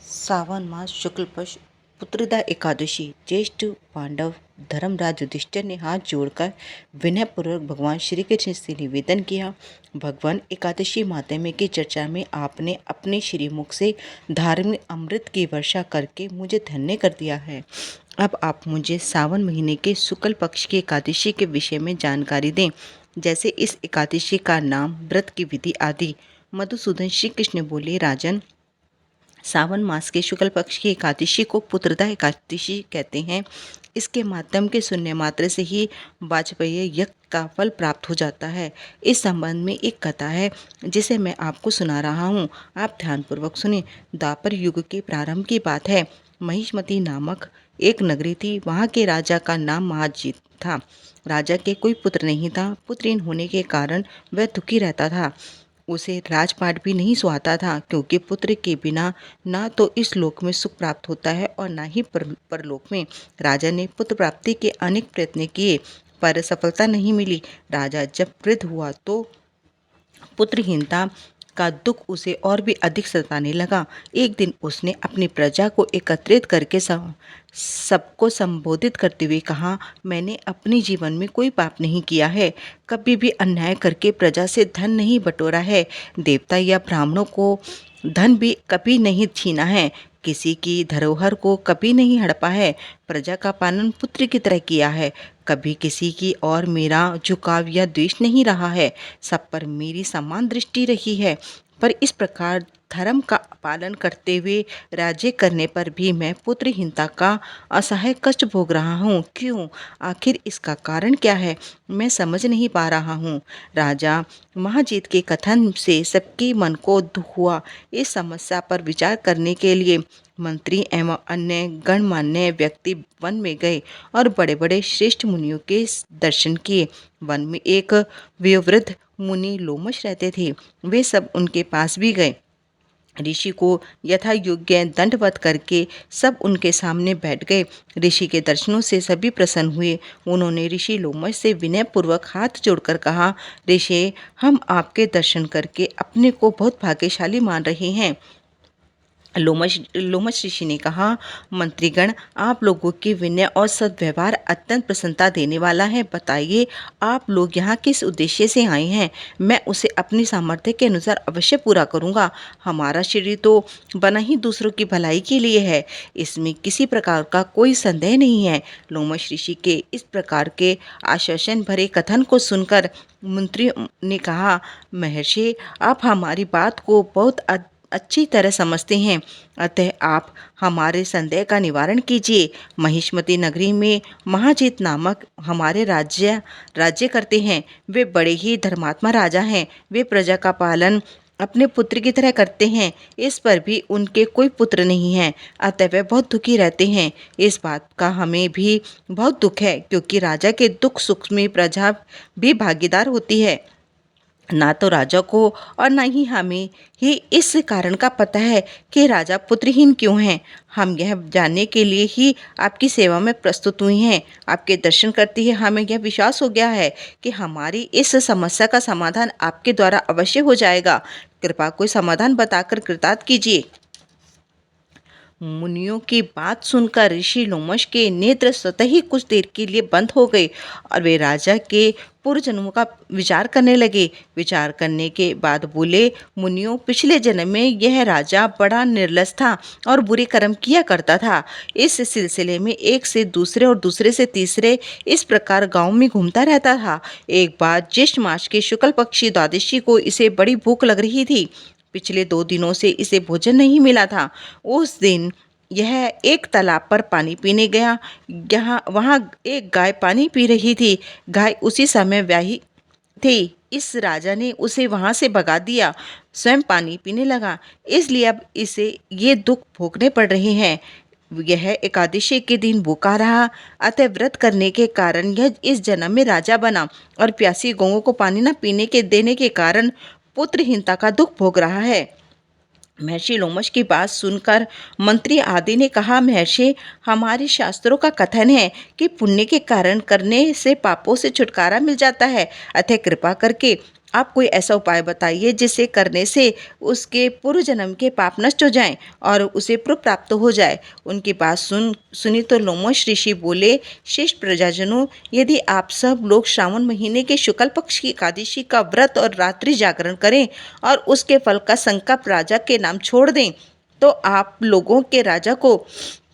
सावन मास शुक्ल पक्ष पुत्रदा एकादशी ज्येष्ठ पांडव धर्मराज युधिष्ठिर ने हाथ जोड़कर विनयपूर्वक भगवान श्री कृष्ण से निवेदन किया। भगवान एकादशी माहात्म्य की चर्चा में आपने अपने श्रीमुख से धार्मिक अमृत की वर्षा करके मुझे धन्य कर दिया है। अब आप मुझे सावन महीने के शुक्ल पक्ष की एकादशी के विषय में जानकारी दें, जैसे इस एकादशी का नाम, व्रत की विधि आदि। मधुसूदन श्री कृष्ण बोले, राजन, सावन मास के शुक्ल पक्ष की एकादशी को पुत्रदा एकादशी कहते हैं। इसके माध्यम के सुनने मात्र से ही वाजपेयी यज्ञ का फल प्राप्त हो जाता है। इस संबंध में एक कथा है जिसे मैं आपको सुना रहा हूँ, आप ध्यानपूर्वक सुने। द्वापर युग के प्रारंभ की बात है। महिष्मती नामक एक नगरी थी। वहाँ के राजा का नाम महाजीत था। राजा के कोई पुत्र नहीं था। पुत्रहीन होने के कारण वह दुखी रहता था। उसे राजपाट भी नहीं सुहाता था, क्योंकि पुत्र के बिना ना तो इस लोक में सुख प्राप्त होता है और ना ही परलोक में। राजा ने पुत्र प्राप्ति के अनेक प्रयत्न किए, पर सफलता नहीं मिली। राजा जब वृद्ध हुआ तो पुत्रहीनता का दुख उसे और भी अधिक सताने लगा। एक दिन उसने अपनी प्रजा को एकत्रित करके सबको संबोधित करते हुए कहा, मैंने अपने जीवन में कोई पाप नहीं किया है, कभी भी अन्याय करके प्रजा से धन नहीं बटोरा है, देवता या ब्राह्मणों को धन भी कभी नहीं छीना है, किसी की धरोहर को कभी नहीं हड़पा है, प्रजा का पालन पुत्र की तरह किया है, कभी किसी की और मेरा झुकाव या द्वेष नहीं रहा है, सब पर मेरी समान दृष्टि रही है। पर इस प्रकार धर्म का पालन करते हुए राज्य करने पर भी मैं पुत्रहीनता का असह्य कष्ट भोग रहा हूँ। क्यों? आखिर इसका कारण क्या है? मैं समझ नहीं पा रहा हूँ। राजा महाजीत के कथन से सबके मन को दुख हुआ। इस समस्या पर विचार करने के लिए मंत्री एवं अन्य गणमान्य व्यक्ति वन में गए और बड़े बड़े श्रेष्ठ मुनियों के दर्शन किए। वन में एक वयोवृद्ध मुनि लोमश रहते थे। वे सब उनके पास भी गए। ऋषि को यथा योग्य दंडवत करके सब उनके सामने बैठ गए। ऋषि के दर्शनों से सभी प्रसन्न हुए। उन्होंने ऋषि लोमश से विनयपूर्वक हाथ जोड़कर कहा, ऋषि, हम आपके दर्शन करके अपने को बहुत भाग्यशाली मान रहे हैं। लोमश ऋषि ने कहा, मंत्रीगण, आप लोगों के विनय और सद्व्यवहार अत्यंत प्रसन्नता देने वाला है। बताइए, आप लोग यहाँ किस उद्देश्य से आए हैं? मैं उसे अपनी सामर्थ्य के अनुसार अवश्य पूरा करूँगा। हमारा शरीर तो बना ही दूसरों की भलाई के लिए है, इसमें किसी प्रकार का कोई संदेह नहीं है। लोमश ऋषि के इस प्रकार के आश्वासन भरे कथन को सुनकर मंत्री ने कहा, महर्षि, आप हमारी बात को बहुत अच्छी तरह समझते हैं, अतः आप हमारे संदेह का निवारण कीजिए। महिष्मती नगरी में महाजीत नामक हमारे राज्य करते हैं। वे बड़े ही धर्मात्मा राजा हैं। वे प्रजा का पालन अपने पुत्र की तरह करते हैं। इस पर भी उनके कोई पुत्र नहीं है, अतः वे बहुत दुखी रहते हैं। इस बात का हमें भी बहुत दुख है, क्योंकि राजा के दुख सुख में प्रजा भी भागीदार होती है। ना तो राजा को और ना ही हमें ही इस कारण का पता है कि राजा पुत्रहीन क्यों हैं। हम यह जानने के लिए ही आपकी सेवा में प्रस्तुत हुई हैं। आपके दर्शन करते ही हमें यह विश्वास हो गया है कि हमारी इस समस्या का समाधान आपके द्वारा अवश्य हो जाएगा। कृपा कोई समाधान बताकर कृतार्थ कीजिए। मुनियों की बात सुनकर ऋषि लोमश के नेत्र स्वतः ही कुछ देर के लिए बंद हो गए और वे राजा के पूर्व जन्मों का विचार करने लगे। विचार करने के बाद बोले, मुनियों, पिछले जन्म में यह राजा बड़ा निर्लज था और बुरे कर्म किया करता था। इस सिलसिले में एक से दूसरे और दूसरे से तीसरे इस प्रकार गांव में घूमता रहता था। एक बार ज्येष्ठ मास के शुक्ल पक्षी द्वादशी को इसे बड़ी भूख लग रही थी। पिछले 2 दिनों से इसे भोजन नहीं मिला था। उस दिन यह एक तालाब पर पानी पीने गया। वहाँ एक गाय पानी पी रही थी। गाय उसी समय ब्याही थी। इस राजा ने उसे वहाँ से भगा दिया, स्वयं पानी पीने लगा। इसलिए अब इसे ये दुख भोगने पड़ रहे हैं। यह एकादशी के दिन भूखा रहा, अतः व्रत करने के कारण यह इस जन्म में राजा बना और प्यासी गौओं को पानी न पीने के देने के कारण पुत्रहीनता का दुख भोग रहा है। महर्षि लोमश की बात सुनकर मंत्री आदि ने कहा, महर्षि, हमारे शास्त्रों का कथन है कि पुण्य के कारण करने से पापों से छुटकारा मिल जाता है, अतः कृपा करके आप कोई ऐसा उपाय बताइए जिसे करने से उसके पूर्व जन्म के पाप नष्ट हो जाएं और उसे पुत्र प्राप्त हो जाए। उनकी बात सुनी तो लोमश ऋषि बोले, श्रेष्ठ प्रजाजनों, यदि आप सब लोग श्रावण महीने के शुक्ल पक्ष की एकादशी का व्रत और रात्रि जागरण करें और उसके फल का संकल्प राजा के नाम छोड़ दें तो आप लोगों के राजा को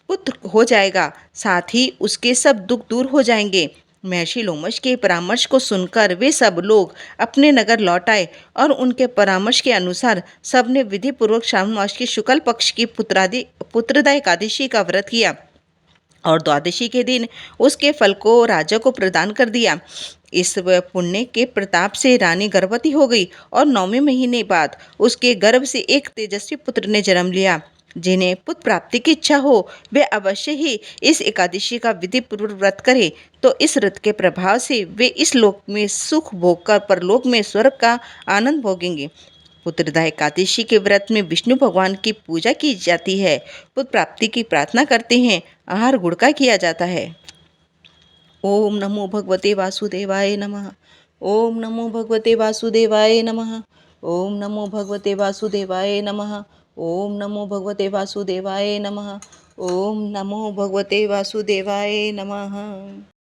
पुत्र हो जाएगा, साथ ही उसके सब दुख दूर हो जाएंगे। महर्षि लोमश के परामर्श को सुनकर वे सब लोग अपने नगर लौट आए और उनके परामर्श के अनुसार सबने विधि पूर्वक श्रावण मास की शुक्ल पक्ष की पुत्रदा एकादशी का व्रत किया और द्वादशी के दिन उसके फल को राजा को प्रदान कर दिया। इस पुण्य के प्रताप से रानी गर्भवती हो गई और 9वें महीने बाद उसके गर्भ से एक तेजस्वी पुत्र ने जन्म लिया। जिन्हें पुत्र प्राप्ति की इच्छा हो वे अवश्य ही इस एकादशी का विधि पूर्वक व्रत करें, तो इस व्रत के प्रभाव से वे इस लोक में सुख भोग कर परलोक में स्वर्ग का आनंद भोगेंगे। पुत्रदा एकादशी के व्रत में विष्णु भगवान की पूजा की जाती है, पुत्र प्राप्ति की प्रार्थना करते हैं, आहार गुड़ का किया जाता है। ओम नमो भगवते वासुदेवाय नमः। ओम नमो भगवते वासुदेवाय नमः। ओम नमो भगवते वासुदेवाय नमः। ओम नमो भगवते वासुदेवाय नमः। ओम नमो भगवते वासुदेवाय नमः।